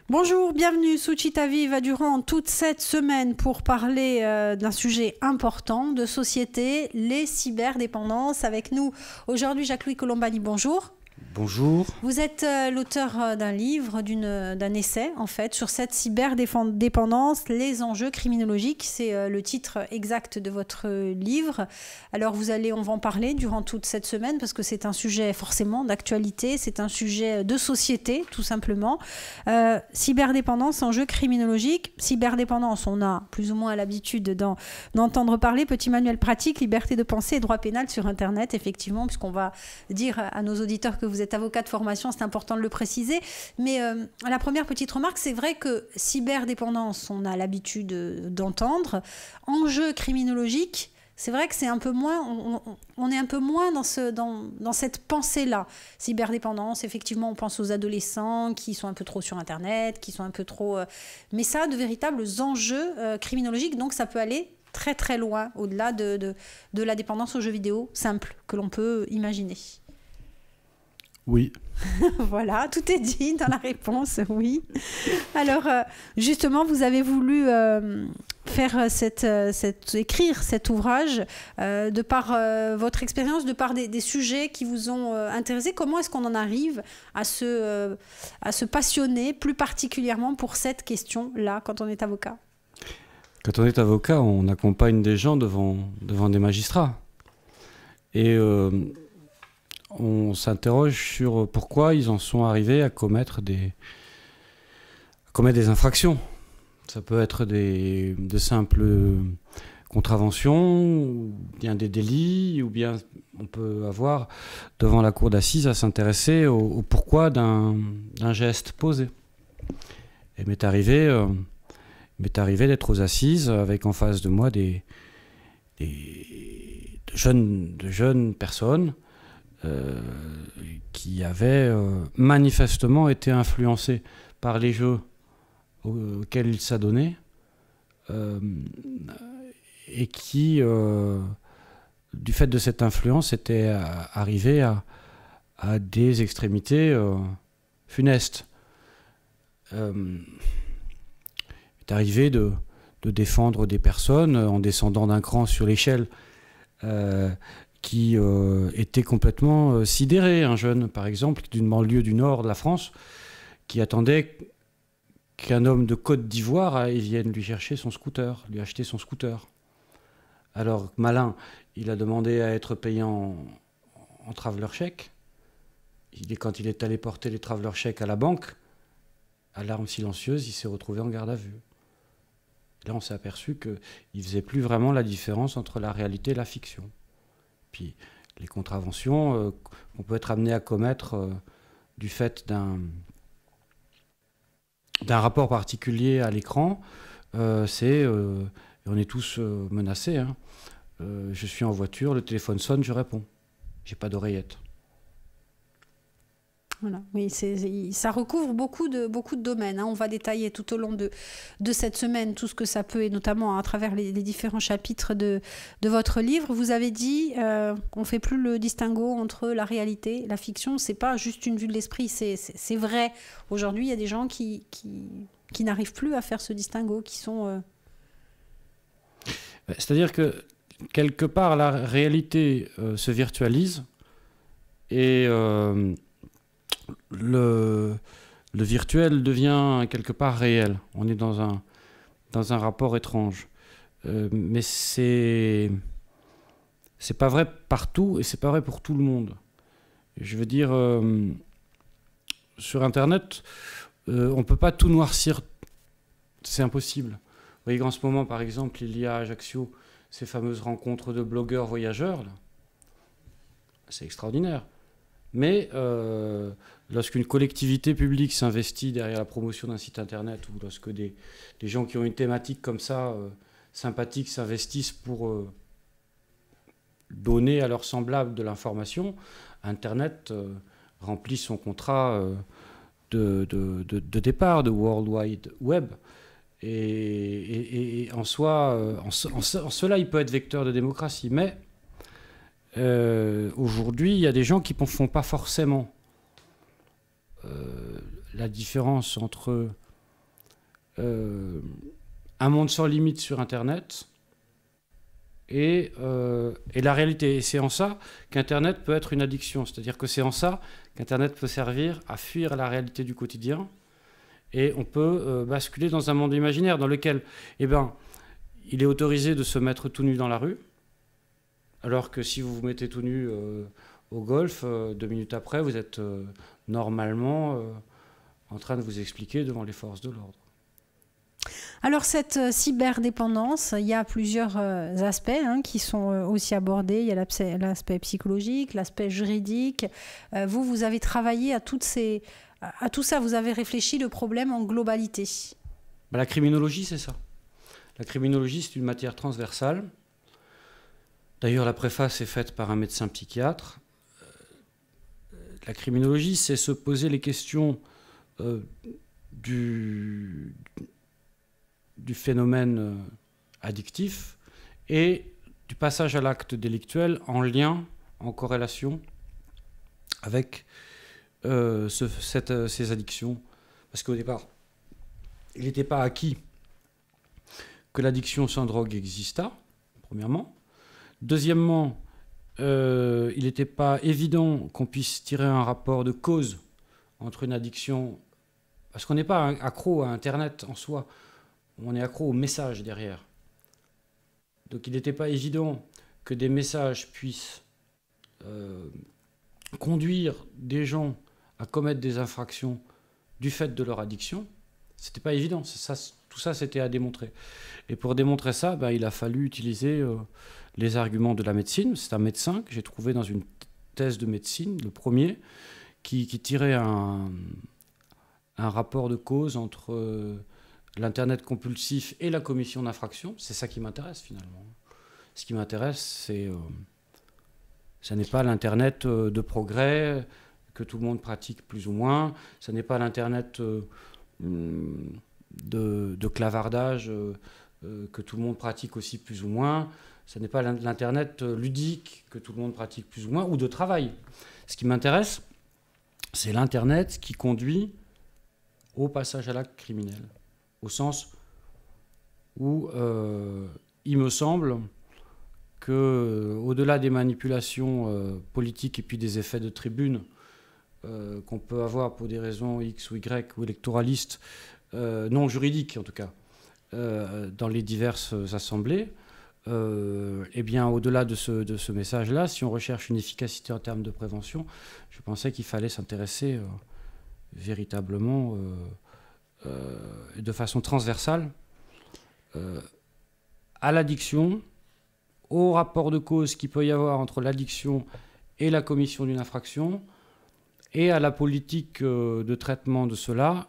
Bonjour, bienvenue Suchita Viva durant toute cette semaine pour parler d'un sujet important de société, les cyberdépendances. Avec nous aujourd'hui Jacques-Louis Colombani, bonjour. Bonjour. Vous êtes l'auteur d'un livre, d'un essai en fait, sur cette cyberdépendance, les enjeux criminologiques. C'est le titre exact de votre livre. Alors on va en parler durant toute cette semaine parce que c'est un sujet forcément d'actualité, c'est un sujet de société tout simplement. Cyberdépendance, enjeux criminologiques. Cyberdépendance, on a plus ou moins l'habitude d'entendre parler. Petit manuel pratique, liberté de penser et droit pénal sur Internet, effectivement, puisqu'on va dire à nos auditeurs que vous êtes avocat de formation, c'est important de le préciser. Mais la première petite remarque, c'est vrai que cyberdépendance, on a l'habitude d'entendre. Enjeu criminologique, c'est vrai que c'est un peu moins, on est un peu moins dans cette pensée-là. Cyberdépendance, effectivement, on pense aux adolescents qui sont un peu trop sur Internet, qui sont un peu trop... mais ça a de véritables enjeux criminologiques, donc ça peut aller très très loin, au-delà de la dépendance aux jeux vidéo simple que l'on peut imaginer. Oui. Voilà, tout est dit dans la réponse, oui. Alors, justement, vous avez voulu faire écrire cet ouvrage de par votre expérience, de par des sujets qui vous ont intéressé. Comment est-ce qu'on en arrive à se passionner plus particulièrement pour cette question-là quand on est avocat? Quand on est avocat, on accompagne des gens devant des magistrats. Et... on s'interroge sur pourquoi ils en sont arrivés à commettre des infractions. Ça peut être de simples contraventions, ou bien des délits, ou bien on peut avoir devant la cour d'assises à s'intéresser au pourquoi d'un geste posé. Et il m'est arrivé d'être aux assises avec en face de moi de jeunes personnes qui avaient manifestement été influencés par les jeux auxquels ils s'adonnaient et qui, du fait de cette influence, étaient arrivés à des extrémités funestes. Il est arrivé de défendre des personnes en descendant d'un cran sur l'échelle qui était complètement sidéré. Un jeune, par exemple, d'une banlieue du nord de la France, qui attendait qu'un homme de Côte d'Ivoire vienne lui chercher son scooter, lui acheter son scooter. Alors, malin, il a demandé à être payé en traveler chèque. Quand il est allé porter les traveler chèques à la banque, alarme silencieuse, il s'est retrouvé en garde à vue. Là, on s'est aperçu qu'il ne faisait plus vraiment la différence entre la réalité et la fiction. Puis les contraventions qu'on peut être amené à commettre du fait d'un rapport particulier à l'écran, on est tous menacés. Hein. Je suis en voiture, le téléphone sonne, je réponds. J'ai pas d'oreillette. Voilà, oui, ça recouvre beaucoup de domaines. Hein. On va détailler tout au long de cette semaine tout ce que ça peut, et notamment à travers les différents chapitres de votre livre. Vous avez dit qu'on ne fait plus le distinguo entre la réalité et la fiction. Ce n'est pas juste une vue de l'esprit, c'est vrai. Aujourd'hui, il y a des gens qui n'arrivent plus à faire ce distinguo, qui sont... C'est-à-dire que, quelque part, la réalité se virtualise et... Le virtuel devient quelque part réel. On est dans un rapport étrange. Mais c'est pas vrai partout et c'est pas vrai pour tout le monde. Je veux dire, sur Internet, on peut pas tout noircir. C'est impossible. Vous voyez qu'en ce moment, par exemple, il y a à Ajaccio ces fameuses rencontres de blogueurs voyageurs. Là. C'est extraordinaire. Mais lorsqu'une collectivité publique s'investit derrière la promotion d'un site internet, ou lorsque des gens qui ont une thématique comme ça, sympathique, s'investissent pour donner à leurs semblables de l'information, Internet remplit son contrat de départ de World Wide Web. Et en soi, en cela, il peut être vecteur de démocratie. Mais aujourd'hui, il y a des gens qui ne font pas forcément la différence entre un monde sans limite sur Internet et la réalité. Et c'est en ça qu'Internet peut être une addiction. C'est-à-dire que c'est en ça qu'Internet peut servir à fuir la réalité du quotidien. Et on peut basculer dans un monde imaginaire dans lequel, eh ben, il est autorisé de se mettre tout nu dans la rue, alors que si vous vous mettez tout nu au golf, 2 minutes après, vous êtes normalement en train de vous expliquer devant les forces de l'ordre. Alors cette cyberdépendance, il y a plusieurs aspects qui sont aussi abordés. Il y a l'aspect psychologique, l'aspect juridique. Vous avez travaillé à tout ça, vous avez réfléchi le problème en globalité. Ben, la criminologie, c'est ça. La criminologie, c'est une matière transversale. D'ailleurs, la préface est faite par un médecin psychiatre. La criminologie, c'est se poser les questions du phénomène addictif et du passage à l'acte délictuel en lien, en corrélation avec ces addictions. Parce qu'au départ, il n'était pas acquis que l'addiction sans drogue existât, premièrement. Deuxièmement, il n'était pas évident qu'on puisse tirer un rapport de cause entre une addiction, parce qu'on n'est pas accro à Internet en soi, on est accro aux messages derrière. Donc il n'était pas évident que des messages puissent conduire des gens à commettre des infractions du fait de leur addiction. C'était pas évident, tout ça c'était à démontrer. Et pour démontrer ça, il a fallu utiliser les arguments de la médecine. C'est un médecin que j'ai trouvé dans une thèse de médecine, le premier, qui tirait un rapport de cause entre l'Internet compulsif et la commission d'infraction. C'est ça qui m'intéresse finalement. Ce qui m'intéresse, ça n'est pas l'Internet de progrès que tout le monde pratique plus ou moins. Ça n'est pas l'Internet de clavardage que tout le monde pratique aussi plus ou moins. Ce n'est pas l'Internet ludique que tout le monde pratique plus ou moins, ou de travail. Ce qui m'intéresse, c'est l'Internet qui conduit au passage à l'acte criminel, au sens où il me semble qu'au-delà des manipulations politiques et puis des effets de tribune qu'on peut avoir pour des raisons X ou Y ou électoralistes, non juridiques en tout cas, dans les diverses assemblées, eh bien, au-delà de ce message-là, si on recherche une efficacité en termes de prévention, je pensais qu'il fallait s'intéresser véritablement de façon transversale à l'addiction, au rapport de cause qu'il peut y avoir entre l'addiction et la commission d'une infraction, et à la politique de traitement de cela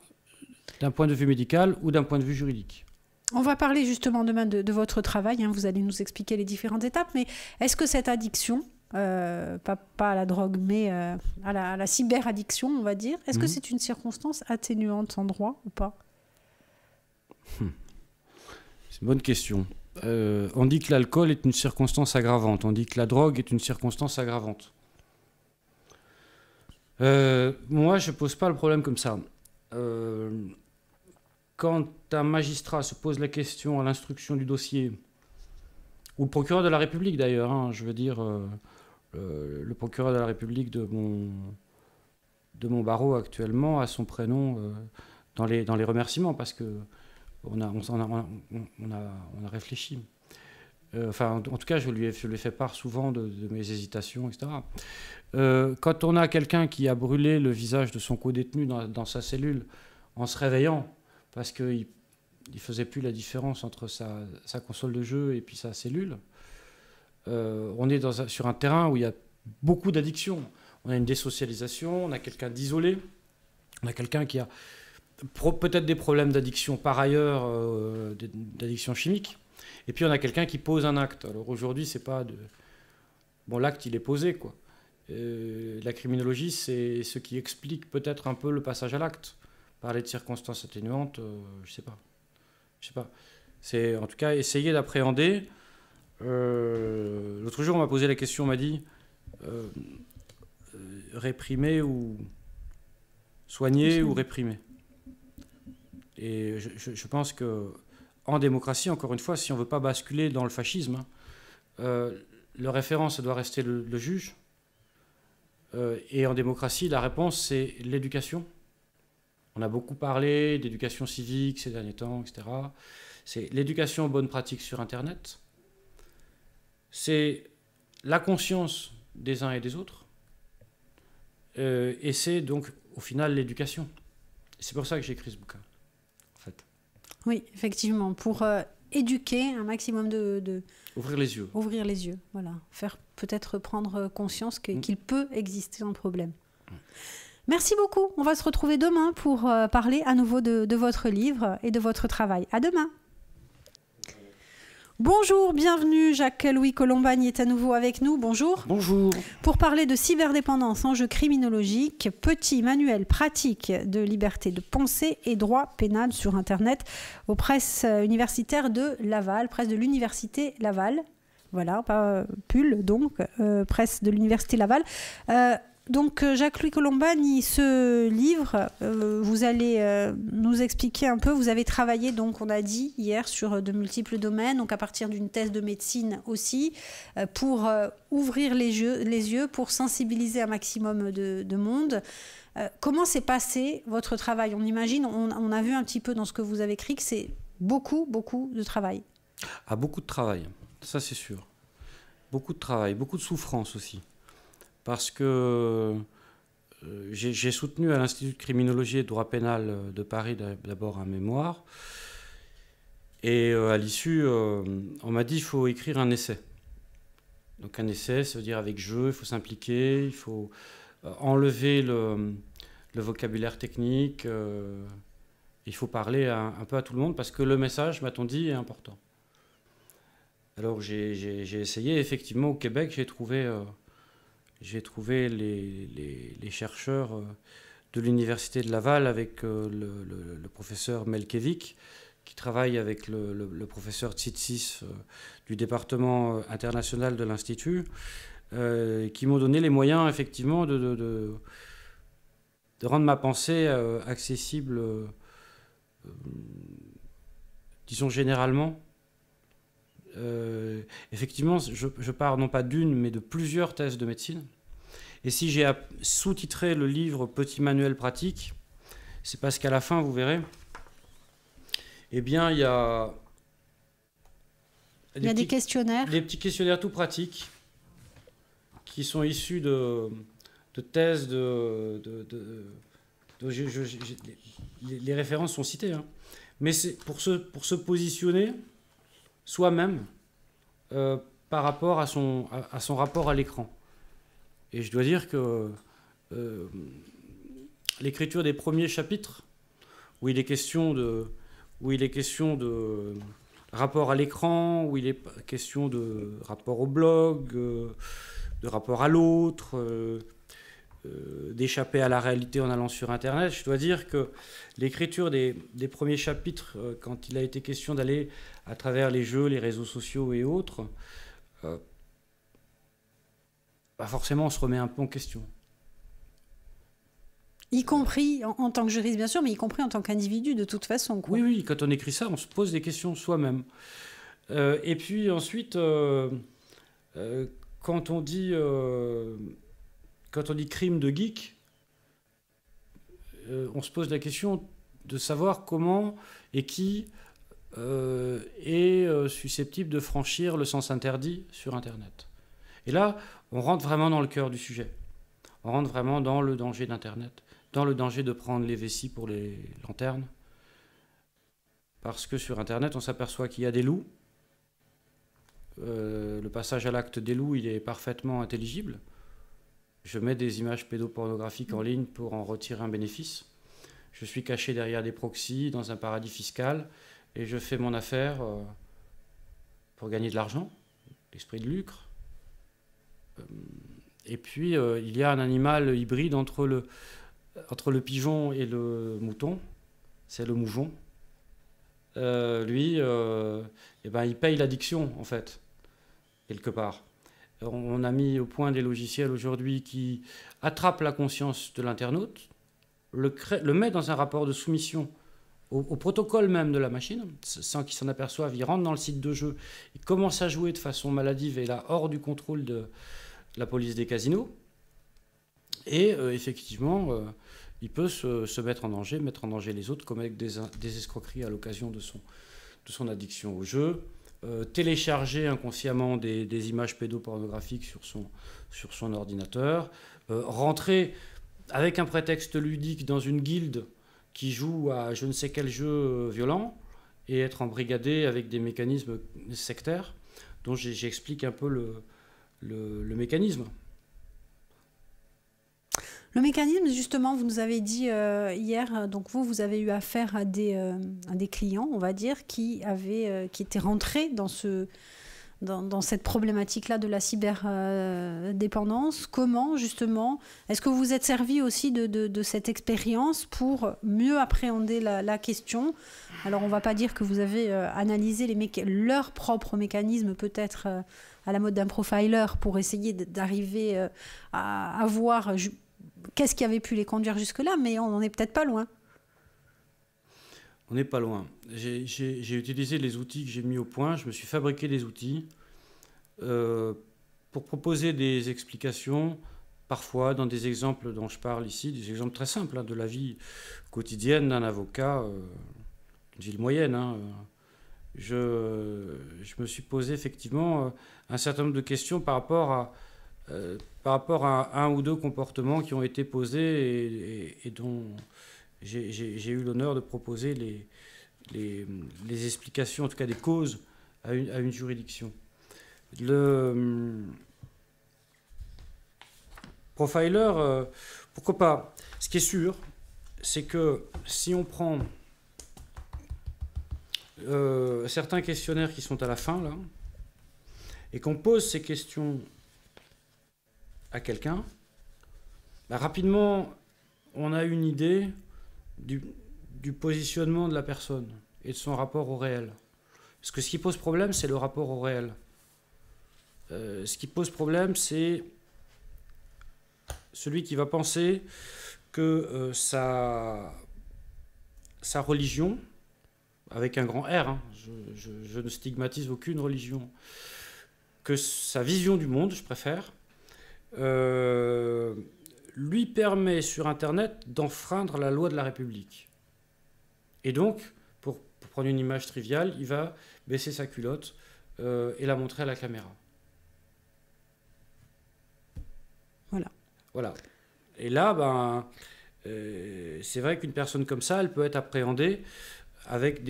d'un point de vue médical ou d'un point de vue juridique. On va parler justement demain de votre travail, vous allez nous expliquer les différentes étapes, mais est-ce que cette addiction, pas à la drogue, mais à la cyberaddiction, on va dire, est-ce que c'est une circonstance atténuante en droit ou pas ? C'est une bonne question. On dit que l'alcool est une circonstance aggravante, on dit que la drogue est une circonstance aggravante. Moi, je ne pose pas le problème comme ça. Quand un magistrat se pose la question à l'instruction du dossier, ou le procureur de la République d'ailleurs, je veux dire, le procureur de la République de mon barreau actuellement a son prénom dans les remerciements, parce qu'on a réfléchi. En tout cas, je lui ai fait part souvent de mes hésitations, etc. Quand on a quelqu'un qui a brûlé le visage de son co-détenu dans sa cellule en se réveillant, parce qu'il ne faisait plus la différence entre sa console de jeu et puis sa cellule, on est sur un terrain où il y a beaucoup d'addictions. On a une désocialisation, on a quelqu'un d'isolé, on a quelqu'un qui a peut-être des problèmes d'addiction par ailleurs, d'addiction chimique, et puis on a quelqu'un qui pose un acte. Alors aujourd'hui, c'est pas de... Bon, l'acte, il est posé, quoi. La criminologie, c'est ce qui explique peut-être un peu le passage à l'acte. Parler de circonstances atténuantes, je sais pas. C'est en tout cas essayer d'appréhender. L'autre jour, on m'a posé la question, on m'a dit réprimer ou soigner ou réprimer. je pense qu'en démocratie, encore une fois, si on ne veut pas basculer dans le fascisme, le référent, ça doit rester le juge. Et en démocratie, la réponse, c'est l'éducation. On a beaucoup parlé d'éducation civique ces derniers temps, etc. C'est l'éducation aux bonnes pratiques sur Internet. C'est la conscience des uns et des autres. Et c'est donc, au final, l'éducation. C'est pour ça que j'ai écrit ce bouquin, en fait. Oui, effectivement, pour éduquer un maximum de... Ouvrir les yeux. Ouvrir les yeux, voilà. Faire peut-être prendre conscience qu'il peut exister un problème. Merci beaucoup. On va se retrouver demain pour parler à nouveau de votre livre et de votre travail. À demain. Bonjour, bienvenue. Jacques-Louis Colombagne est à nouveau avec nous. Bonjour. Bonjour. Pour parler de cyberdépendance, enjeux criminologiques, petit manuel pratique de liberté de pensée et droit pénal sur Internet aux presses universitaires de Laval, presse de l'Université Laval. Voilà, pas PUL, donc, presse de l'Université Laval. Donc, Jacques-Louis Colombagne, ce livre, vous allez nous expliquer un peu. Vous avez travaillé, donc, on a dit hier, sur de multiples domaines, donc à partir d'une thèse de médecine aussi, pour ouvrir les yeux, pour sensibiliser un maximum de monde. Comment s'est passé votre travail? On imagine, on a vu un petit peu dans ce que vous avez écrit que c'est beaucoup, beaucoup de travail. Ah, beaucoup de travail, ça c'est sûr. Beaucoup de travail, beaucoup de souffrance aussi. Parce que j'ai soutenu à l'Institut de criminologie et de droit pénal de Paris d'abord un mémoire. Et à l'issue, on m'a dit qu'il faut écrire un essai. Donc un essai, ça veut dire avec jeu, il faut s'impliquer, il faut enlever le vocabulaire technique, il faut parler un peu à tout le monde parce que le message, m'a-t-on dit, est important. Alors j'ai essayé, effectivement, au Québec, j'ai trouvé les chercheurs de l'Université de Laval avec le professeur Melkevic, qui travaille avec le professeur Tsitsis du département international de l'Institut, qui m'ont donné les moyens, effectivement, de rendre ma pensée accessible, disons généralement. Effectivement, je pars non pas d'une, mais de plusieurs thèses de médecine. Et si j'ai sous-titré le livre Petit manuel pratique, c'est parce qu'à la fin, vous verrez, eh bien, il y a des questionnaires. Des petits questionnaires tout pratiques qui sont issus de thèses les références sont citées, hein. Mais c'est pour se positionner soi-même par rapport à son rapport à l'écran. Et je dois dire que l'écriture des premiers chapitres, où il est question de rapport à l'écran, où il est question de rapport au blog, de rapport à l'autre, d'échapper à la réalité en allant sur Internet. Je dois dire que l'écriture des premiers chapitres, quand il a été question d'aller à travers les jeux, les réseaux sociaux et autres, forcément on se remet un peu en question. Y compris en tant que juriste, bien sûr, mais y compris en tant qu'individu, de toute façon, quoi. Oui, quand on écrit ça, on se pose des questions soi-même. Et puis ensuite, quand on dit crime de geek, on se pose la question de savoir comment et qui est susceptible de franchir le sens interdit sur Internet. Et là, on rentre vraiment dans le cœur du sujet. On rentre vraiment dans le danger d'Internet, dans le danger de prendre les vessies pour les lanternes. Parce que sur Internet, on s'aperçoit qu'il y a des loups. Le passage à l'acte des loups, il est parfaitement intelligible. Je mets des images pédopornographiques en ligne pour en retirer un bénéfice. Je suis caché derrière des proxys dans un paradis fiscal et je fais mon affaire pour gagner de l'argent, l'esprit de lucre. Et puis, il y a un animal hybride entre le pigeon et le mouton. C'est le moujon. Lui, il paye l'addiction, en fait, quelque part. On a mis au point des logiciels aujourd'hui qui attrapent la conscience de l'internaute, le met dans un rapport de soumission au protocole même de la machine, sans qu'ils s'en aperçoivent. Ils rentrent dans le site de jeu, ils commencent à jouer de façon maladive et là, hors du contrôle de la police des casinos. Et effectivement, il peut se mettre en danger les autres, comme avec des escroqueries à l'occasion de son addiction au jeu. Télécharger inconsciemment des images pédopornographiques sur son ordinateur. Rentrer avec un prétexte ludique dans une guilde qui joue à je ne sais quel jeu violent et être embrigadé avec des mécanismes sectaires dont j'explique un peu le mécanisme. Le mécanisme, justement, vous nous avez dit hier, donc vous avez eu affaire à des clients, on va dire, qui étaient rentrés dans cette problématique-là de la cyberdépendance. Comment, justement, est-ce que vous vous êtes servi aussi de cette expérience pour mieux appréhender la question? Alors, on ne va pas dire que vous avez analysé leurs propres mécanismes, peut-être à la mode d'un profiler, pour essayer d'arriver à voir qu'est-ce qui avait pu les conduire jusque-là, mais on n'en est peut-être pas loin. On n'est pas loin. J'ai utilisé les outils que j'ai mis au point. Je me suis fabriqué des outils pour proposer des explications, parfois dans des exemples dont je parle ici, des exemples très simples de la vie quotidienne d'un avocat d'une ville moyenne. Je me suis posé effectivement un certain nombre de questions par rapport à un ou deux comportements qui ont été posés et dont j'ai eu l'honneur de proposer les explications, en tout cas des causes, à une juridiction. Le profiler, pourquoi pas? Ce qui est sûr, c'est que si on prend certains questionnaires qui sont à la fin, là, et qu'on pose ces questions à quelqu'un, rapidement, on a une idée du positionnement de la personne et de son rapport au réel. Parce que ce qui pose problème, c'est le rapport au réel. Ce qui pose problème, c'est celui qui va penser que sa religion, avec un grand R, je ne stigmatise aucune religion, que sa vision du monde, je préfère, lui permet sur Internet d'enfreindre la loi de la République. Et donc, pour prendre une image triviale, il va baisser sa culotte et la montrer à la caméra. Voilà. Et là, c'est vrai qu'une personne comme ça, elle peut être appréhendée avec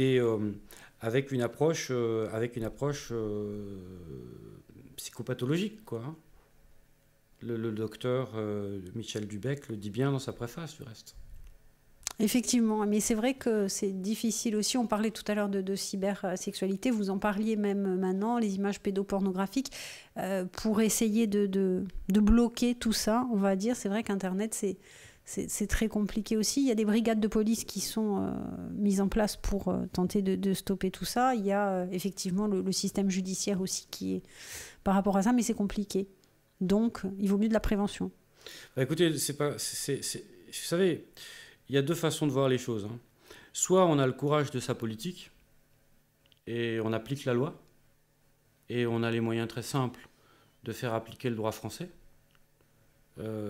une approche psychopathologique, quoi. Le docteur Michel Dubec le dit bien dans sa préface, du reste. Effectivement, mais c'est vrai que c'est difficile aussi. On parlait tout à l'heure de cybersexualité, vous en parliez même maintenant, les images pédopornographiques, pour essayer de bloquer tout ça, on va dire. C'est vrai qu'Internet, c'est très compliqué aussi. Il y a des brigades de police qui sont mises en place pour tenter de stopper tout ça. Il y a effectivement le système judiciaire aussi qui est par rapport à ça, mais c'est compliqué. Donc, il vaut mieux de la prévention. Écoutez, vous savez, il y a deux façons de voir les choses. Soit on a le courage de sa politique et on applique la loi et on a les moyens très simples de faire appliquer le droit français.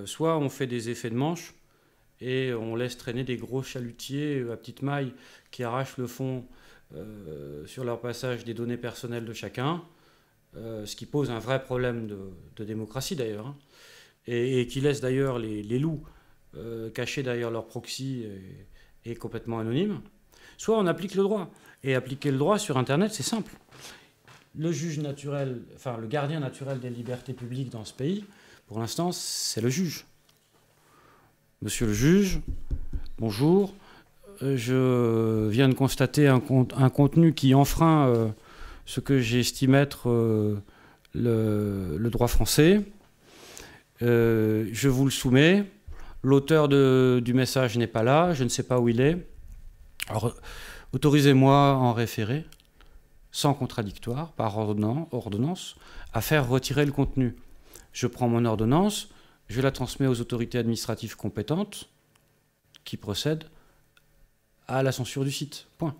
Soit on fait des effets de manche et on laisse traîner des gros chalutiers à petite maille qui arrachent le fond sur leur passage des données personnelles de chacun, ce qui pose un vrai problème de démocratie d'ailleurs, et qui laisse d'ailleurs les loups cachés derrière leur proxy et complètement anonymes. Soit on applique le droit. Et appliquer le droit sur Internet, c'est simple. Le juge naturel, enfin le gardien naturel des libertés publiques dans ce pays, pour l'instant, c'est le juge. Monsieur le juge, bonjour. Je viens de constater un contenu qui enfreint ce que j'estime être le droit français. Je vous le soumets. L'auteur du message n'est pas là, je ne sais pas où il est. Alors, autorisez-moi à en référer, sans contradictoire, par ordonnance, à faire retirer le contenu. Je prends mon ordonnance, je la transmets aux autorités administratives compétentes, qui procèdent à la censure du site. Point.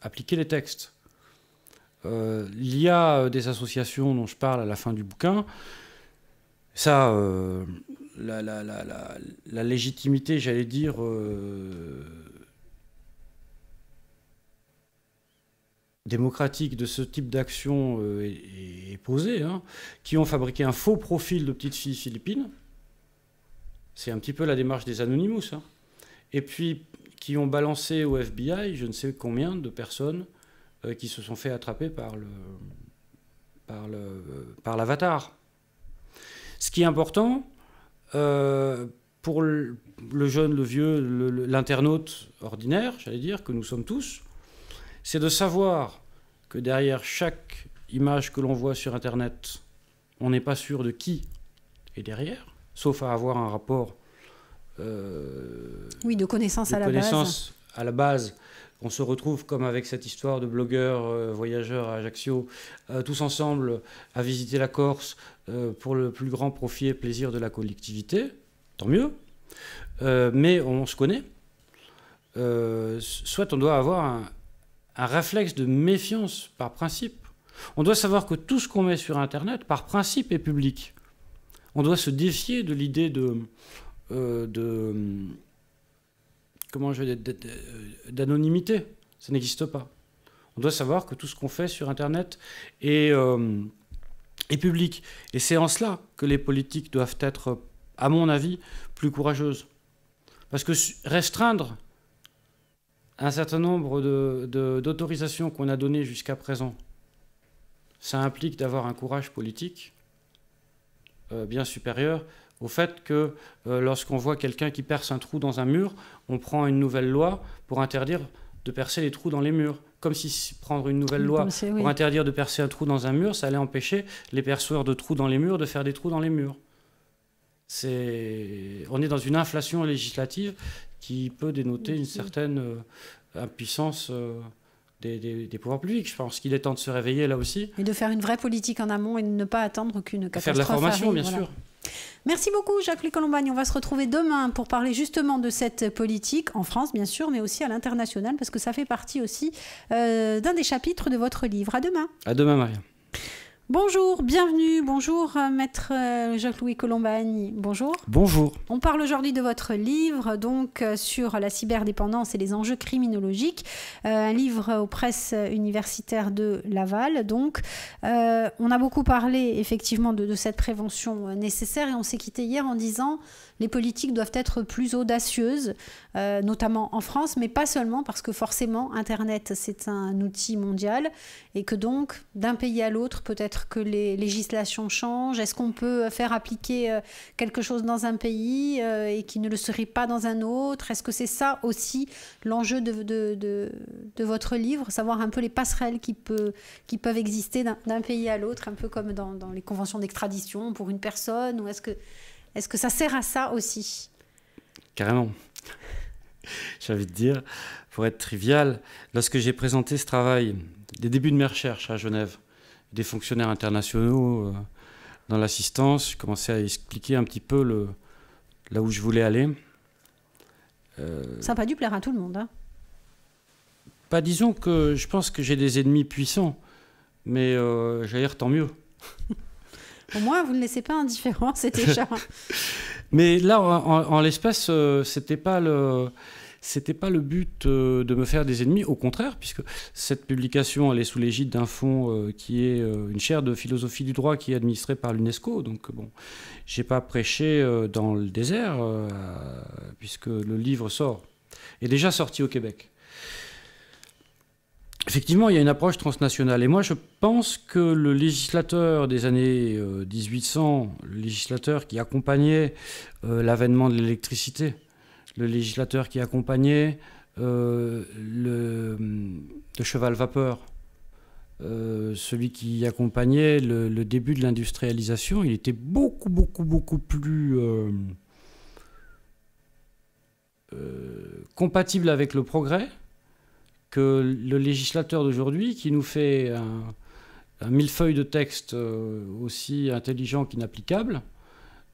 Appliquer les textes. Il y a des associations dont je parle à la fin du bouquin. Ça, la légitimité, j'allais dire, démocratique de ce type d'action est posée, hein, qui ont fabriqué un faux profil de petites filles philippines. C'est un petit peu la démarche des Anonymous. Hein. Et puis, qui ont balancé au FBI je ne sais combien de personnes qui se sont fait attraper par l'avatar. Ce qui est important pour le jeune, le vieux, l'internaute ordinaire, j'allais dire, que nous sommes tous, c'est de savoir que derrière chaque image que l'on voit sur Internet, on n'est pas sûr de qui est derrière, sauf à avoir un rapport de connaissance à la base. On se retrouve comme avec cette histoire de blogueurs voyageurs à Ajaccio, tous ensemble à visiter la Corse pour le plus grand profit et plaisir de la collectivité. Tant mieux. Mais on se connaît. Soit on doit avoir un réflexe de méfiance par principe. On doit savoir que tout ce qu'on met sur Internet, par principe, est public. On doit se défier de l'idée d'anonymité. Ça n'existe pas. On doit savoir que tout ce qu'on fait sur Internet est public. Et c'est en cela que les politiques doivent être, à mon avis, plus courageuses. Parce que restreindre un certain nombre d'autorisations qu'on a données jusqu'à présent, ça implique d'avoir un courage politique bien supérieur au fait que lorsqu'on voit quelqu'un qui perce un trou dans un mur, on prend une nouvelle loi pour interdire de percer les trous dans les murs. Comme si prendre une nouvelle loi pour interdire de percer un trou dans un mur, ça allait empêcher les perceurs de trous dans les murs de faire des trous dans les murs. On est dans une inflation législative qui peut dénoter une certaine impuissance des pouvoirs publics. Je pense qu'il est temps de se réveiller là aussi. Et de faire une vraie politique en amont et de ne pas attendre qu'une catastrophe faire de la formation, arrive, bien sûr. Merci beaucoup, Jacques-Louis Colombagne. On va se retrouver demain pour parler justement de cette politique, en France, bien sûr, mais aussi à l'international, parce que ça fait partie aussi d'un des chapitres de votre livre. À demain. À demain, Maria. Bonjour, bienvenue. Bonjour, maître Jacques-Louis Colombagne. Bonjour. Bonjour. On parle aujourd'hui de votre livre, donc sur la cyberdépendance et les enjeux criminologiques. Un livre aux presses universitaires de Laval. Donc, on a beaucoup parlé effectivement de cette prévention nécessaire et on s'est quitté hier en disant les politiques doivent être plus audacieuses, notamment en France, mais pas seulement, parce que forcément, Internet, c'est un outil mondial et que donc, d'un pays à l'autre, peut-être que les législations changent. Est-ce qu'on peut faire appliquer quelque chose dans un pays et qui ne le serait pas dans un autre? Est-ce que c'est ça aussi l'enjeu de votre livre, savoir un peu les passerelles qui peuvent exister d'un pays à l'autre, un peu comme dans les conventions d'extradition pour une personne, ou est-ce que ça sert à ça aussi? Carrément. J'ai envie de dire, pour être trivial, lorsque j'ai présenté ce travail, des débuts de mes recherches à Genève, des fonctionnaires internationaux dans l'assistance, je commençais à expliquer un petit peu là où je voulais aller. Ça n'a pas dû plaire à tout le monde. Hein. Pas, disons que je pense que j'ai des ennemis puissants, mais j'allais dire tant mieux. Au moins, vous ne laissez pas indifférent, c'est déjà... Mais là, en l'espèce, c'était pas le but de me faire des ennemis. Au contraire, puisque cette publication, elle est sous l'égide d'un fonds qui est une chaire de philosophie du droit qui est administrée par l'UNESCO. Donc, bon, j'ai pas prêché dans le désert, puisque le livre est déjà sorti au Québec. Effectivement, il y a une approche transnationale. Et moi, je pense que le législateur des années 1800, le législateur qui accompagnait l'avènement de l'électricité, le législateur qui accompagnait le cheval-vapeur, celui qui accompagnait le début de l'industrialisation, il était beaucoup, beaucoup, beaucoup plus compatible avec le progrès que le législateur d'aujourd'hui qui nous fait un millefeuille de texte aussi intelligent qu'inapplicable.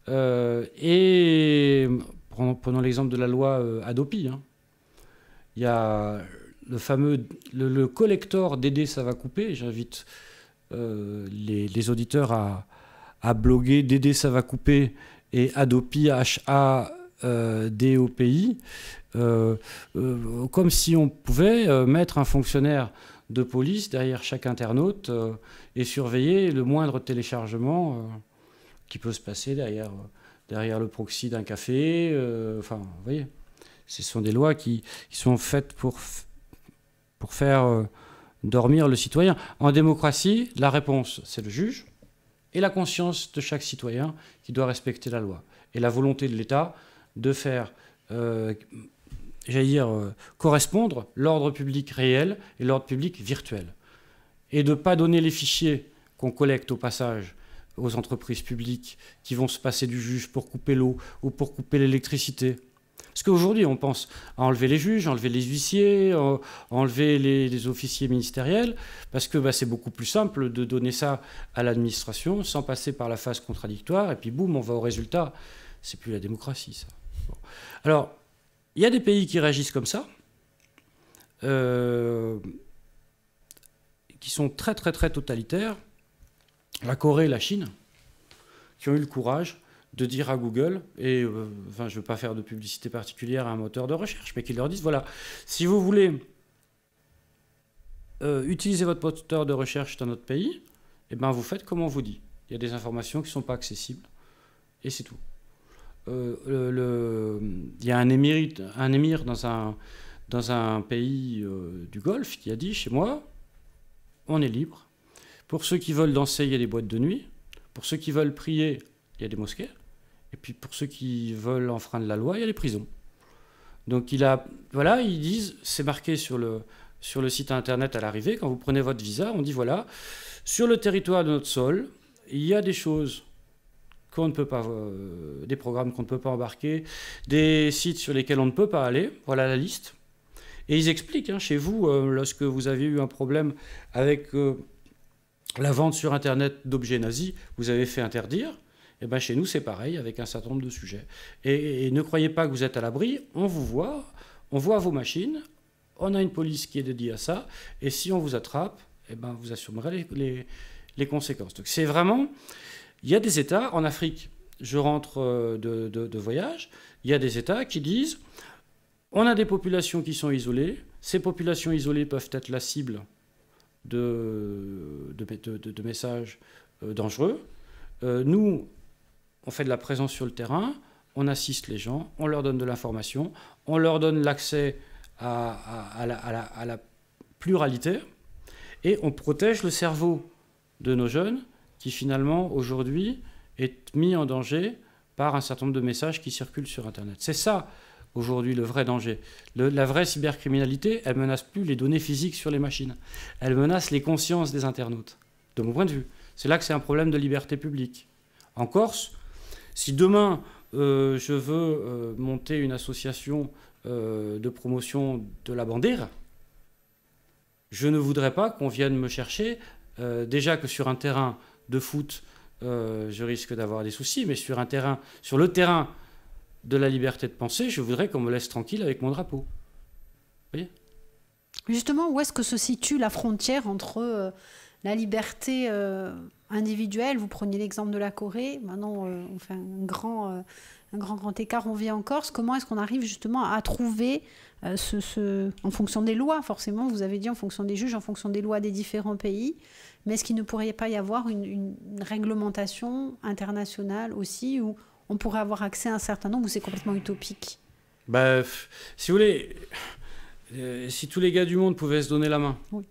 Et prenons l'exemple de la loi Hadopi. Hein. Il y a le fameux le collector Dédé ça va couper. J'invite les auditeurs à bloguer Dédé ça va couper et Hadopi HADOPI, comme si on pouvait mettre un fonctionnaire de police derrière chaque internaute et surveiller le moindre téléchargement qui peut se passer derrière le proxy d'un café. Enfin, vous voyez, ce sont des lois qui sont faites pour faire dormir le citoyen. En démocratie, la réponse, c'est le juge et la conscience de chaque citoyen qui doit respecter la loi. Et la volonté de l'État de faire, correspondre l'ordre public réel et l'ordre public virtuel. Et de ne pas donner les fichiers qu'on collecte au passage aux entreprises publiques qui vont se passer du juge pour couper l'eau ou pour couper l'électricité. Parce qu'aujourd'hui, on pense à enlever les juges, enlever les huissiers, enlever les officiers ministériels, parce que c'est beaucoup plus simple de donner ça à l'administration sans passer par la phase contradictoire, et puis boum, on va au résultat. C'est plus la démocratie, ça. Bon. Alors, il y a des pays qui réagissent comme ça, qui sont très, très, très totalitaires. La Corée et la Chine, qui ont eu le courage de dire à Google, et je ne veux pas faire de publicité particulière à un moteur de recherche, mais qu'ils leur disent, voilà, si vous voulez utiliser votre moteur de recherche dans notre pays, eh ben vous faites comme on vous dit. Il y a des informations qui ne sont pas accessibles, et c'est tout. Il y a un émir dans un pays du Golfe qui a dit, chez moi, on est libre. Pour ceux qui veulent danser, il y a des boîtes de nuit. Pour ceux qui veulent prier, il y a des mosquées. Et puis pour ceux qui veulent enfreindre la loi, il y a les prisons. Donc ils disent, c'est marqué sur le site internet à l'arrivée, quand vous prenez votre visa, on dit voilà, sur le territoire de notre sol, il y a des choses qu'on ne peut pas, des programmes qu'on ne peut pas embarquer, des sites sur lesquels on ne peut pas aller, voilà la liste. Et ils expliquent, chez vous, lorsque vous avez eu un problème avec la vente sur internet d'objets nazis, vous avez fait interdire. Et bien chez nous, c'est pareil, avec un certain nombre de sujets. Et ne croyez pas que vous êtes à l'abri, on vous voit, on voit vos machines, on a une police qui est dédiée à ça, et si on vous attrape, eh ben vous assumerez les conséquences. Donc c'est vraiment... Il y a des États, en Afrique, je rentre de voyage, il y a des États qui disent, on a des populations qui sont isolées, ces populations isolées peuvent être la cible de messages dangereux. Nous, on fait de la présence sur le terrain, on assiste les gens, on leur donne de l'information, on leur donne l'accès à la pluralité et on protège le cerveau de nos jeunes qui finalement aujourd'hui est mis en danger par un certain nombre de messages qui circulent sur Internet. C'est ça aujourd'hui le vrai danger. La vraie cybercriminalité, elle ne menace plus les données physiques sur les machines, elle menace les consciences des internautes, de mon point de vue. C'est là que c'est un problème de liberté publique. En Corse, si demain je veux monter une association de promotion de la bandera, je ne voudrais pas qu'on vienne me chercher, déjà que sur un terrain de foot, je risque d'avoir des soucis, mais sur le terrain de la liberté de penser, je voudrais qu'on me laisse tranquille avec mon drapeau. Vous voyez ? Justement, où est-ce que se situe la frontière entre la liberté individuelle, vous preniez l'exemple de la Corée, maintenant on fait un grand écart, on vit en Corse, comment est-ce qu'on arrive justement à trouver en fonction des lois, forcément, vous avez dit en fonction des juges, en fonction des lois des différents pays, mais est-ce qu'il ne pourrait pas y avoir une réglementation internationale aussi, où on pourrait avoir accès à un certain nombre, ou c'est complètement utopique ? Si vous voulez, si tous les gars du monde pouvaient se donner la main. Oui.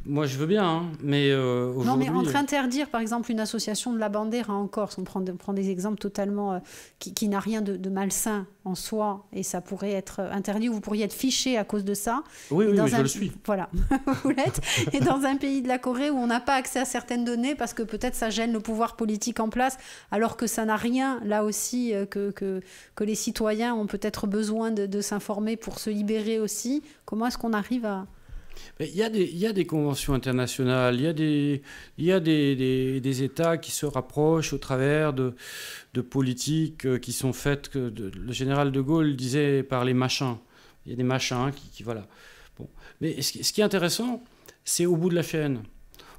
Moi, je veux bien, mais aujourd'hui... Non, mais entre interdire, par exemple, une association de la bandera en Corse, on prend des exemples totalement qui n'a rien de malsain en soi, et ça pourrait être interdit, ou vous pourriez être fiché à cause de ça. Oui, mais je le suis. Voilà, vous l'êtes. Et dans un pays de la Corée où on n'a pas accès à certaines données, parce que peut-être ça gêne le pouvoir politique en place, alors que ça n'a rien, là aussi, que les citoyens ont peut-être besoin de s'informer pour se libérer aussi. Comment est-ce qu'on arrive à... Il y a des conventions internationales, il y a des États qui se rapprochent au travers de politiques qui sont faites, le général de Gaulle disait par les machins. Il y a des machins voilà. Bon. Mais ce qui est intéressant, c'est au bout de la chaîne.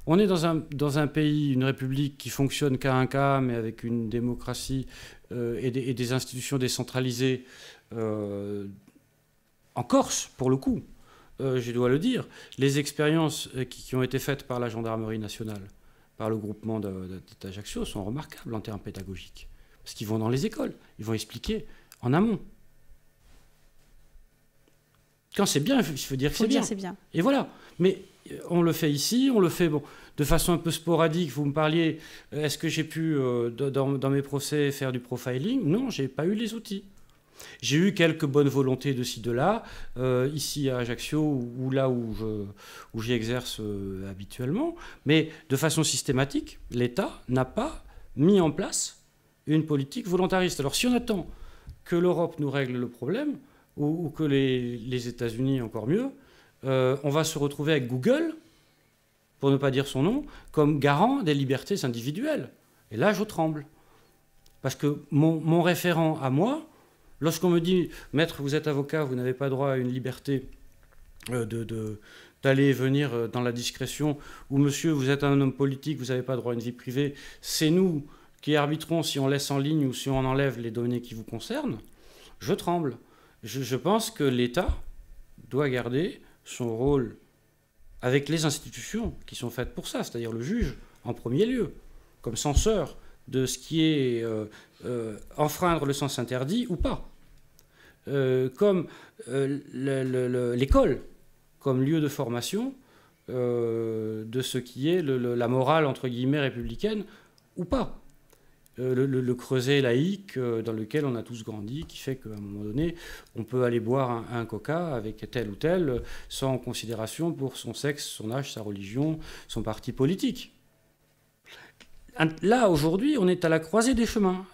On est dans un pays, une république qui fonctionne cas un cas, mais avec une démocratie et des institutions décentralisées. En Corse, pour le coup, je dois le dire, les expériences qui ont été faites par la gendarmerie nationale, par le groupement d'Ajaccio, sont remarquables en termes pédagogiques. Parce qu'ils vont dans les écoles, ils vont expliquer en amont. Quand c'est bien, il faut dire que c'est bien. Et voilà. Mais on le fait ici, on le fait de façon un peu sporadique. Vous me parliez, est-ce que j'ai pu, dans mes procès, faire du profiling? Non, je n'ai pas eu les outils. J'ai eu quelques bonnes volontés de ci, de là, ici à Ajaccio, ou là où j'exerce habituellement. Mais de façon systématique, l'État n'a pas mis en place une politique volontariste. Alors si on attend que l'Europe nous règle le problème, ou que les États-Unis encore mieux, on va se retrouver avec Google, pour ne pas dire son nom, comme garant des libertés individuelles. Et là, je tremble. Parce que mon référent à moi, lorsqu'on me dit « Maître, vous êtes avocat, vous n'avez pas droit à une liberté d'aller et venir dans la discrétion » ou « Monsieur, vous êtes un homme politique, vous n'avez pas droit à une vie privée, c'est nous qui arbitrons si on laisse en ligne ou si on enlève les données qui vous concernent », je tremble. Je pense que l'État doit garder son rôle avec les institutions qui sont faites pour ça, c'est-à-dire le juge en premier lieu, comme censeur de ce qui est enfreindre le sens interdit ou pas, comme l'école, comme lieu de formation de ce qui est la morale entre guillemets républicaine ou pas. Le creuset laïque dans lequel on a tous grandi, qui fait qu'à un moment donné, on peut aller boire un coca avec tel ou tel, sans considération pour son sexe, son âge, sa religion, son parti politique. Là, aujourd'hui, on est à la croisée des chemins.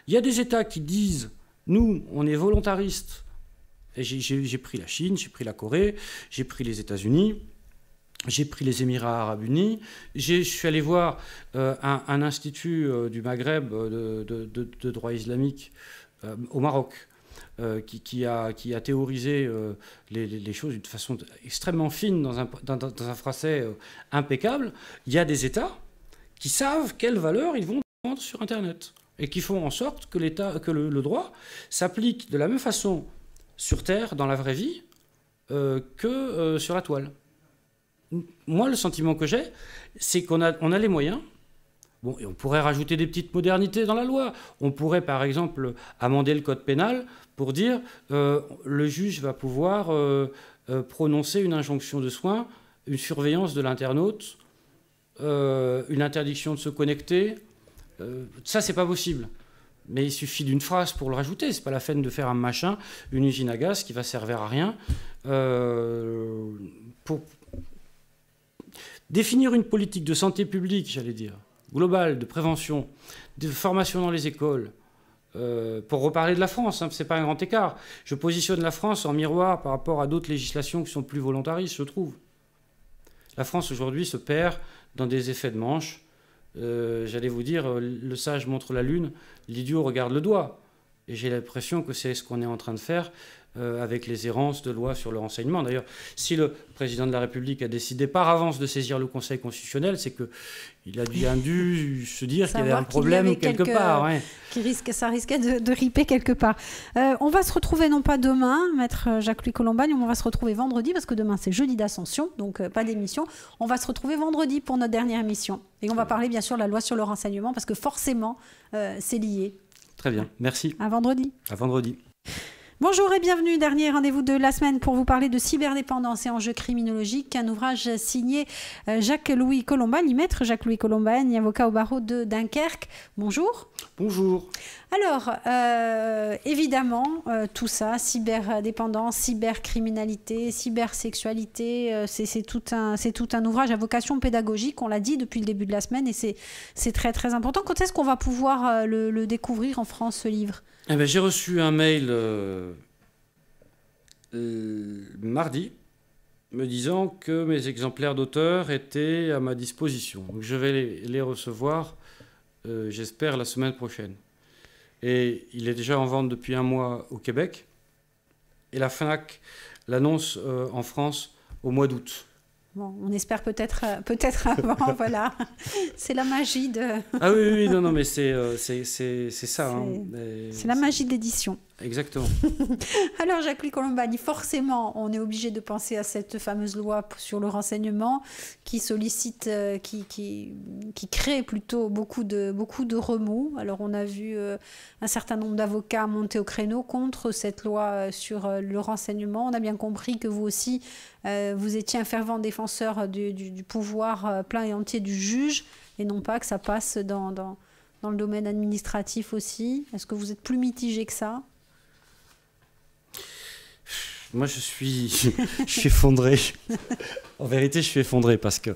Il y a des États qui disent, nous, on est volontaristes. Et j'ai pris la Chine, j'ai pris la Corée, j'ai pris les États-Unis, j'ai pris les Émirats arabes unis, je suis allé voir un institut du Maghreb de droit islamique au Maroc, qui a théorisé les choses d'une façon extrêmement fine, dans un français impeccable. Il y a des États qui savent quelles valeurs ils vont vendre sur Internet et qui font en sorte que le droit s'applique de la même façon sur Terre, dans la vraie vie, que sur la toile. Moi, le sentiment que j'ai, c'est qu'on a les moyens. Bon, et on pourrait rajouter des petites modernités dans la loi. On pourrait, par exemple, amender le code pénal pour dire le juge va pouvoir prononcer une injonction de soins, une surveillance de l'internaute, une interdiction de se connecter. Ça, c'est pas possible. Mais il suffit d'une phrase pour le rajouter. C'est pas la peine de faire un machin, une usine à gaz qui va servir à rien. Pour définir une politique de santé publique, j'allais dire, globale, de prévention, de formation dans les écoles, pour reparler de la France, hein, ce n'est pas un grand écart. Je positionne la France en miroir par rapport à d'autres législations qui sont plus volontaristes, je trouve. La France, aujourd'hui, se perd dans des effets de manche. J'allais vous dire, le sage montre la lune, l'idiot regarde le doigt. Et j'ai l'impression que c'est ce qu'on est en train de faire avec les errances de loi sur le renseignement. D'ailleurs, si le président de la République a décidé par avance de saisir le Conseil constitutionnel, c'est qu'il a bien dû se dire qu'il y avait un problème quelque part. Ouais. Ça risquait de riper quelque part. On va se retrouver non pas demain, maître Jacques-Louis Colombagne, on va se retrouver vendredi, parce que demain c'est jeudi d'Ascension, donc pas d'émission. On va se retrouver vendredi pour notre dernière émission. Et on va parler bien sûr de la loi sur le renseignement, parce que forcément, c'est lié. Très bien, merci. À vendredi. À vendredi. Bonjour et bienvenue, dernier rendez-vous de la semaine pour vous parler de cyberdépendance et enjeux criminologiques, un ouvrage signé Jacques-Louis Colombagne, maître Jacques-Louis Colombagne, avocat au barreau de Dunkerque. Bonjour. Bonjour. Alors, évidemment, tout ça, cyberdépendance, cybercriminalité, cybersexualité, c'est tout un ouvrage à vocation pédagogique, on l'a dit depuis le début de la semaine, et c'est très très important. Quand est-ce qu'on va pouvoir le découvrir en France, ce livre ? Eh bien, j'ai reçu un mail mardi me disant que mes exemplaires d'auteur étaient à ma disposition. Donc, je vais les recevoir, j'espère, la semaine prochaine. Et il est déjà en vente depuis un mois au Québec. Et la FNAC l'annonce en France au mois d'août. Bon, on espère peut-être avant, voilà. C'est la magie de... Ah oui, non, mais c'est ça. C'est la magie de l'édition. Exactement. Alors, Jacques-Louis Colombani, forcément, on est obligé de penser à cette fameuse loi sur le renseignement qui sollicite, qui crée plutôt beaucoup de remous. Alors, on a vu un certain nombre d'avocats monter au créneau contre cette loi sur le renseignement. On a bien compris que vous aussi, vous étiez un fervent défenseur du pouvoir plein et entier du juge, et non pas que ça passe dans le domaine administratif aussi. Est-ce que vous êtes plus mitigé que ça ? Moi, je suis effondré. En vérité, je suis effondré parce que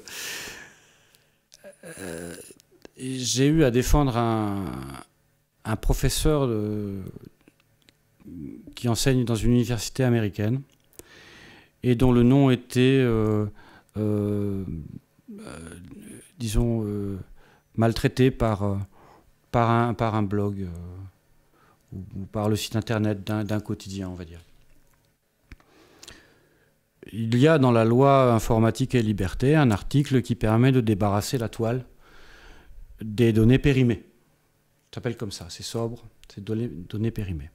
j'ai eu à défendre un professeur qui enseigne dans une université américaine et dont le nom était, disons, maltraité par un blog ou par le site internet d'un quotidien, on va dire. Il y a dans la loi informatique et liberté un article qui permet de débarrasser la toile des données périmées. Ça s'appelle comme ça, c'est sobre, c'est données périmées.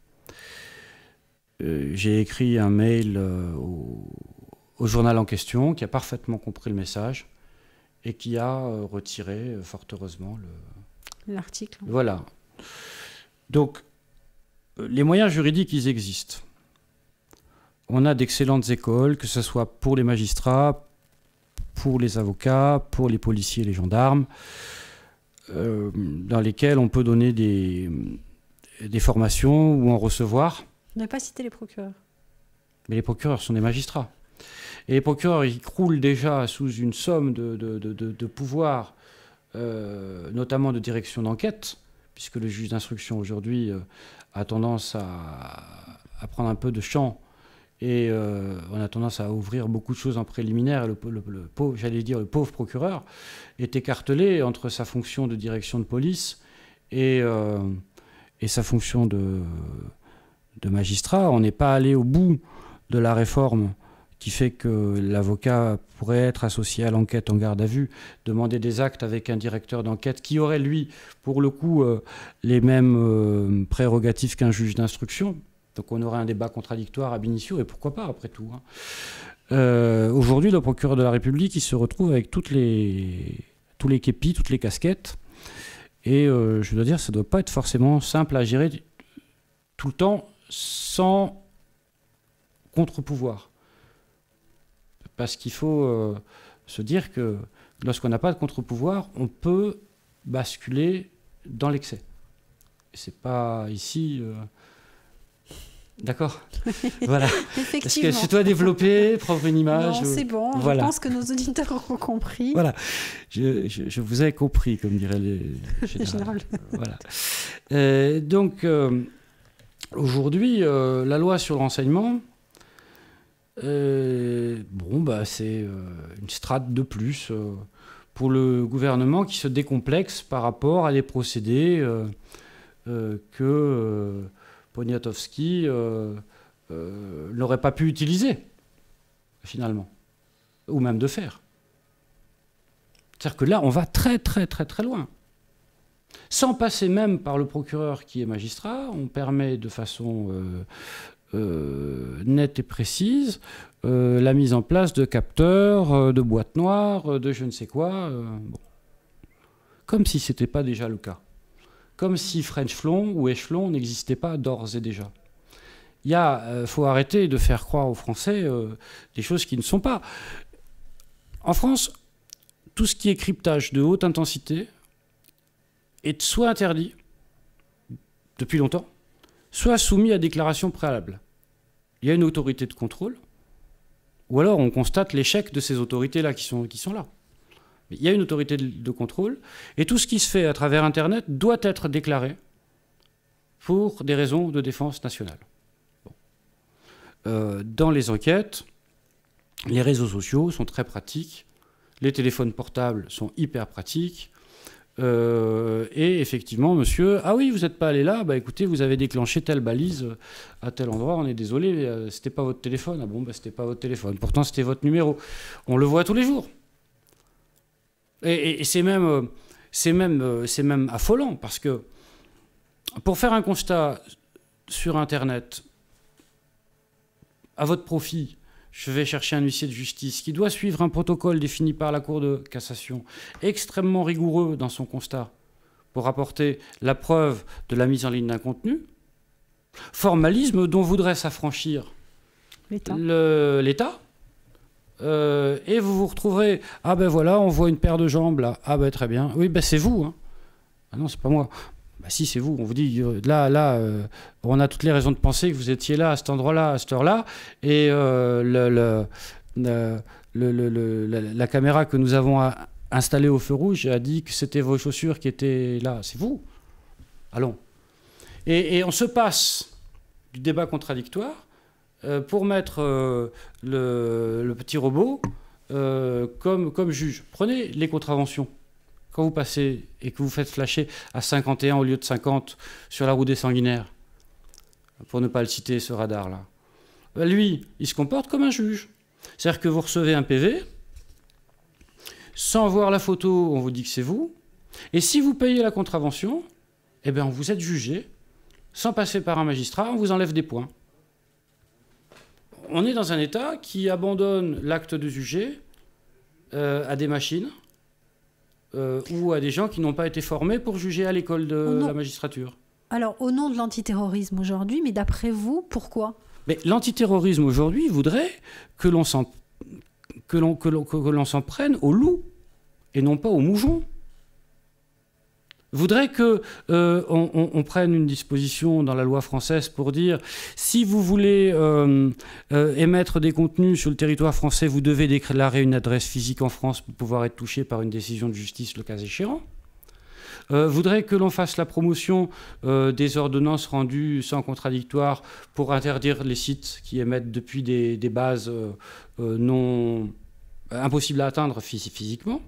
J'ai écrit un mail au journal en question qui a parfaitement compris le message et qui a retiré, fort heureusement, l'article. Voilà. Donc, les moyens juridiques, ils existent. On a d'excellentes écoles, que ce soit pour les magistrats, pour les avocats, pour les policiers et les gendarmes, dans lesquelles on peut donner des formations ou en recevoir. Vous n'avez pas cité les procureurs. Mais les procureurs sont des magistrats. Et les procureurs, ils croulent déjà sous une somme de pouvoir, notamment de direction d'enquête, puisque le juge d'instruction aujourd'hui a tendance à prendre un peu de champ. Et on a tendance à ouvrir beaucoup de choses en préliminaire. Le pauvre procureur est écartelé entre sa fonction de direction de police et sa fonction de magistrat. On n'est pas allé au bout de la réforme qui fait que l'avocat pourrait être associé à l'enquête en garde à vue, demander des actes avec un directeur d'enquête qui aurait, lui, pour le coup, les mêmes prérogatives qu'un juge d'instruction. Donc on aurait un débat contradictoire ab initio, et pourquoi pas, après tout. Aujourd'hui, le procureur de la République, il se retrouve avec tous les képis, toutes les casquettes. Et je dois dire, ça ne doit pas être forcément simple à gérer tout le temps sans contre-pouvoir. Parce qu'il faut se dire que lorsqu'on n'a pas de contre-pouvoir, on peut basculer dans l'excès. Et c'est pas ici... D'accord. Voilà. Est-ce que c'est toi développer, prendre une image? Non, c'est bon. Voilà. Je pense que nos auditeurs auront compris. Voilà. Je vous ai compris, comme diraient les générales. Voilà. Donc, aujourd'hui, la loi sur le renseignement, c'est une strate de plus pour le gouvernement qui se décomplexe par rapport à des procédés que... Poniatowski n'aurait pas pu utiliser, finalement, ou même de faire. C'est-à-dire que là, on va très, très, très, très loin. Sans passer même par le procureur qui est magistrat, on permet de façon nette et précise la mise en place de capteurs, de boîtes noires, de je ne sais quoi. Bon. Comme si ce n'était pas déjà le cas. Comme si French-Flon ou Échelon n'existait pas d'ores et déjà. Il faut arrêter de faire croire aux Français des choses qui ne sont pas. En France, tout ce qui est cryptage de haute intensité est soit interdit depuis longtemps, soit soumis à déclaration préalable. Il y a une autorité de contrôle, ou alors on constate l'échec de ces autorités-là qui sont là. Il y a une autorité de contrôle, et tout ce qui se fait à travers Internet doit être déclaré pour des raisons de défense nationale. Bon. Dans les enquêtes, les réseaux sociaux sont très pratiques, les téléphones portables sont hyper pratiques, Et effectivement, monsieur, ah oui, vous n'êtes pas allé là, bah écoutez, vous avez déclenché telle balise à tel endroit, on est désolé, c'était pas votre téléphone. Ah bon, bah c'était pas votre téléphone, pourtant c'était votre numéro. On le voit tous les jours. Et c'est même affolant, parce que pour faire un constat sur Internet, à votre profit, je vais chercher un huissier de justice qui doit suivre un protocole défini par la Cour de cassation, extrêmement rigoureux dans son constat, pour apporter la preuve de la mise en ligne d'un contenu. Formalisme dont voudrait s'affranchir l'État. Et vous vous retrouverez, ah ben voilà, on voit une paire de jambes là, ah ben très bien, oui ben c'est vous, hein. Ah non, c'est pas moi. Bah si, c'est vous. On vous dit, là, on a toutes les raisons de penser que vous étiez là, à cet endroit-là, à cette heure-là. Et la caméra que nous avons installée au feu rouge a dit que c'était vos chaussures qui étaient là. C'est vous. Allons. Et on se passe du débat contradictoire pour mettre le petit robot comme juge. Prenez les contraventions. Quand vous passez et que vous faites flasher à 51 au lieu de 50 sur la roue des Sanguinaires, pour ne pas le citer, ce radar-là, ben lui, il se comporte comme un juge. C'est-à-dire que vous recevez un PV, sans voir la photo, on vous dit que c'est vous, et si vous payez la contravention, eh bien, vous êtes jugé, sans passer par un magistrat, on vous enlève des points. On est dans un État qui abandonne l'acte de juger à des machines, ou à des gens qui n'ont pas été formés pour juger à l'école de la magistrature. Alors, au nom de l'antiterrorisme aujourd'hui, mais d'après vous, pourquoi ? Mais l'antiterrorisme aujourd'hui voudrait que l'on s'en prenne au loup et non pas au mouton. Voudrait qu'on prenne une disposition dans la loi française pour dire si vous voulez émettre des contenus sur le territoire français, vous devez déclarer une adresse physique en France pour pouvoir être touché par une décision de justice le cas échéant. Voudrait que l'on fasse la promotion des ordonnances rendues sans contradictoire pour interdire les sites qui émettent depuis des bases non impossibles à atteindre physiquement.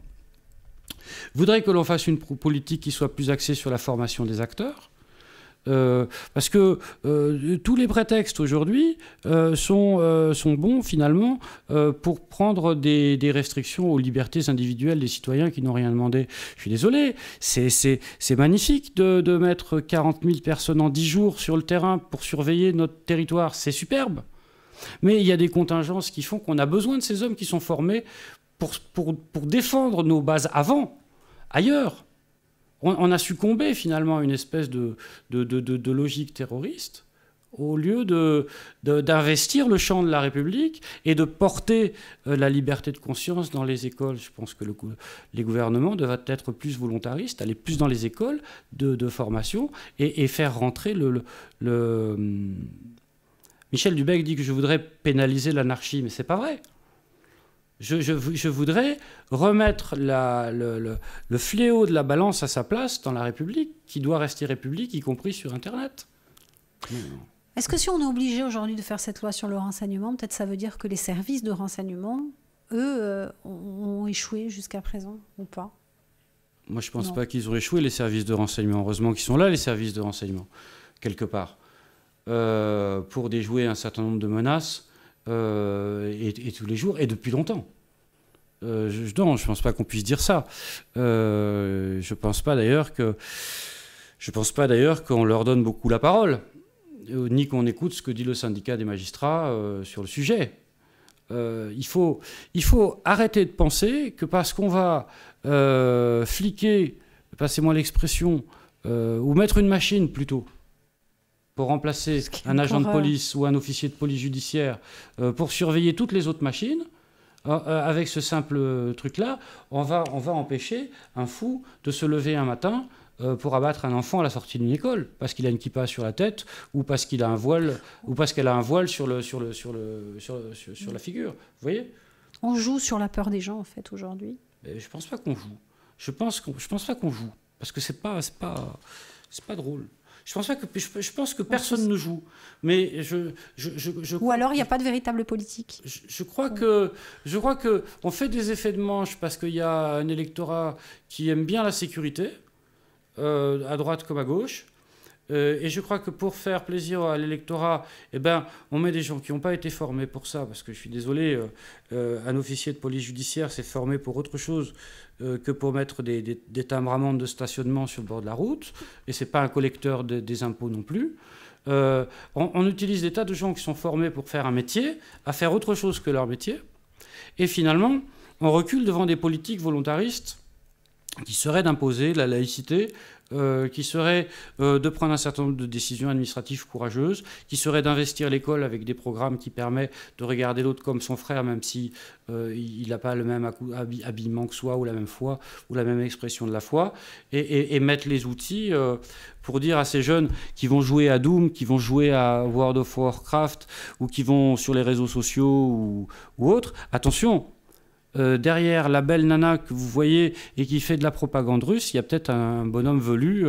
Voudrait que l'on fasse une politique qui soit plus axée sur la formation des acteurs. Parce que tous les prétextes aujourd'hui sont bons finalement pour prendre des restrictions aux libertés individuelles des citoyens qui n'ont rien demandé. Je suis désolé, c'est magnifique de mettre 40 000 personnes en 10 jours sur le terrain pour surveiller notre territoire, c'est superbe. Mais il y a des contingences qui font qu'on a besoin de ces hommes qui sont formés pour défendre nos bases ailleurs. On a succombé finalement à une espèce de logique terroriste au lieu d'investir le champ de la République et de porter la liberté de conscience dans les écoles. Je pense que les gouvernements devraient être plus volontaristes, aller plus dans les écoles de formation et faire rentrer Michel Dubec dit que je voudrais pénaliser l'anarchie, mais c'est pas vrai. Je voudrais remettre le fléau de la balance à sa place dans la République, qui doit rester République, y compris sur Internet. Est-ce que si on est obligé aujourd'hui de faire cette loi sur le renseignement, peut-être ça veut dire que les services de renseignement, eux, ont échoué jusqu'à présent, ou pas ? Moi, je ne pense pas qu'ils ont échoué, les services de renseignement. Heureusement qu'ils sont là, les services de renseignement, quelque part, pour déjouer un certain nombre de menaces. Et tous les jours, et depuis longtemps. Non, je ne pense pas qu'on puisse dire ça. Je ne pense pas d'ailleurs qu'on leur donne beaucoup la parole, ni qu'on écoute ce que dit le syndicat des magistrats sur le sujet. Il faut arrêter de penser que parce qu'on va fliquer, passez-moi l'expression, ou mettre une machine plutôt, pour remplacer un agent de police ou un officier de police judiciaire pour surveiller toutes les autres machines, avec ce simple truc-là, on va empêcher un fou de se lever un matin pour abattre un enfant à la sortie d'une école, parce qu'il a une kippa sur la tête, ou parce qu'il a un voile, ou parce qu'elle a un voile sur la figure. Vous voyez ? On joue sur la peur des gens, en fait, aujourd'hui. Mais je pense pas qu'on joue. Je pense pas qu'on joue, parce que c'est pas drôle. Je pense que personne ne joue. Mais ou alors il n'y a pas de véritable politique. Je crois que on fait des effets de manche parce qu'il y a un électorat qui aime bien la sécurité, à droite comme à gauche. Et je crois que pour faire plaisir à l'électorat, on met des gens qui n'ont pas été formés pour ça, parce que je suis désolé, un officier de police judiciaire s'est formé pour autre chose que pour mettre des timbres-amendes de stationnement sur le bord de la route, et c'est pas un collecteur des impôts non plus. On utilise des tas de gens qui sont formés pour faire un métier, à faire autre chose que leur métier, et finalement, on recule devant des politiques volontaristes qui seraient d'imposer la laïcité, qui serait de prendre un certain nombre de décisions administratives courageuses, qui serait d'investir l'école avec des programmes qui permettent de regarder l'autre comme son frère, même si il n'a pas le même habillement que soi, ou la même foi, ou la même expression de la foi, et mettre les outils pour dire à ces jeunes qui vont jouer à Doom, qui vont jouer à World of Warcraft, ou qui vont sur les réseaux sociaux ou autres, attention. Derrière la belle nana que vous voyez et qui fait de la propagande russe, il y a peut-être un bonhomme velu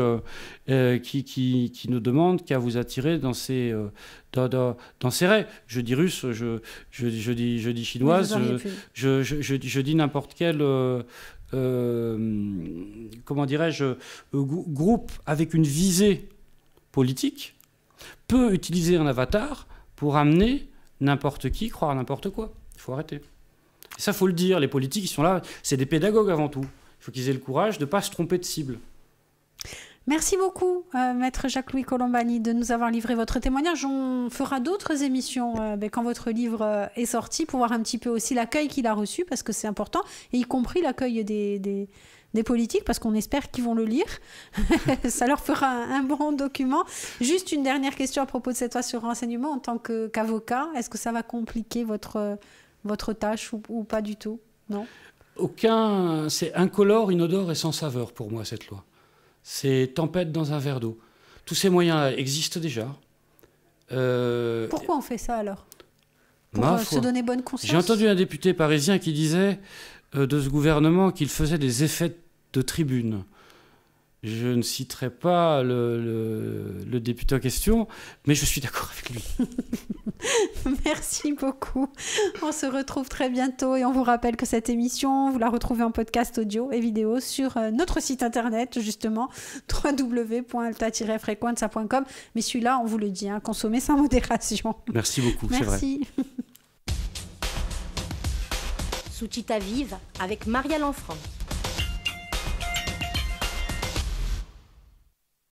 qui nous demande qu'à vous attirer dans ses raies. Je dis russe, je dis chinoise, je dis n'importe quel comment dirais-je, groupe avec une visée politique peut utiliser un avatar pour amener n'importe qui croire à n'importe quoi. Il faut arrêter. Et ça, il faut le dire, les politiques, ils sont là, c'est des pédagogues avant tout. Il faut qu'ils aient le courage de ne pas se tromper de cible. Merci beaucoup, Maître Jacques-Louis Colombani, de nous avoir livré votre témoignage. On fera d'autres émissions quand votre livre est sorti, pour voir un petit peu aussi l'accueil qu'il a reçu, parce que c'est important, et y compris l'accueil des politiques, parce qu'on espère qu'ils vont le lire. Ça leur fera un bon document. Juste une dernière question à propos de cette loi sur le renseignement. En tant qu'avocat, est-ce que ça va compliquer votre tâche ou pas du tout? Non. C'est incolore, inodore et sans saveur pour moi, cette loi. C'est tempête dans un verre d'eau. Tous ces moyens existent déjà. Pourquoi on fait ça alors? Pour se donner bonne conscience? J'ai entendu un député parisien qui disait de ce gouvernement qu'il faisait des effets de tribune. Je ne citerai pas le député en question, mais je suis d'accord avec lui. Merci beaucoup. On se retrouve très bientôt et on vous rappelle que cette émission, vous la retrouvez en podcast audio et vidéo sur notre site internet, justement, www.alta-frequenza.com. Mais celui-là, on vous le dit, consommez sans modération. Merci beaucoup, c'est vrai. Merci. Sucita Vive avec Maria Lanfranc.